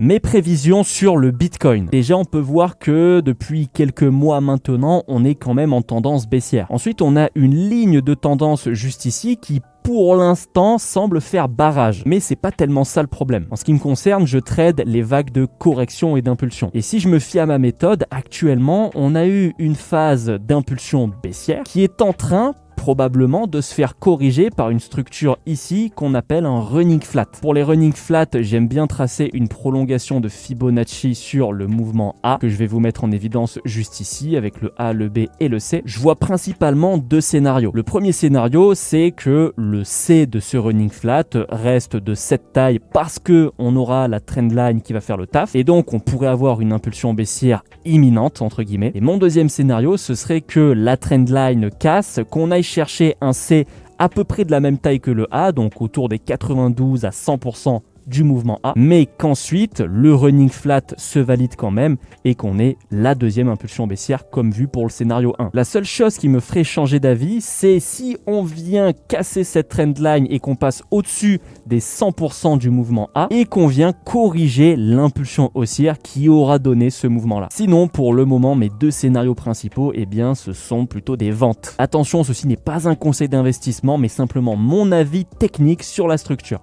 Mes prévisions sur le Bitcoin. Déjà, on peut voir que depuis quelques mois maintenant, on est quand même en tendance baissière. Ensuite, on a une ligne de tendance juste ici qui pour l'instant semble faire barrage, mais c'est pas tellement ça le problème. En ce qui me concerne, je trade les vagues de correction et d'impulsion. Et si je me fie à ma méthode, actuellement, on a eu une phase d'impulsion baissière qui est en train probablement de se faire corriger par une structure ici qu'on appelle un running flat. Pour les running flat, j'aime bien tracer une prolongation de Fibonacci sur le mouvement A que je vais vous mettre en évidence juste ici avec le A, le B et le C. Je vois principalement deux scénarios. Le premier scénario, c'est que le C de ce running flat reste de cette taille parce que on aura la trendline qui va faire le taf et donc on pourrait avoir une impulsion baissière imminente entre guillemets. Et mon deuxième scénario, ce serait que la trendline casse, qu'on aille chercher un C à peu près de la même taille que le A, donc autour des 92 à 100% du mouvement A, mais qu'ensuite le running flat se valide quand même et qu'on ait la deuxième impulsion baissière comme vu pour le scénario 1. La seule chose qui me ferait changer d'avis, c'est si on vient casser cette trendline et qu'on passe au-dessus des 100% du mouvement A et qu'on vient corriger l'impulsion haussière qui aura donné ce mouvement-là. Sinon, pour le moment, mes deux scénarios principaux, eh bien, ce sont plutôt des ventes. Attention, ceci n'est pas un conseil d'investissement, mais simplement mon avis technique sur la structure.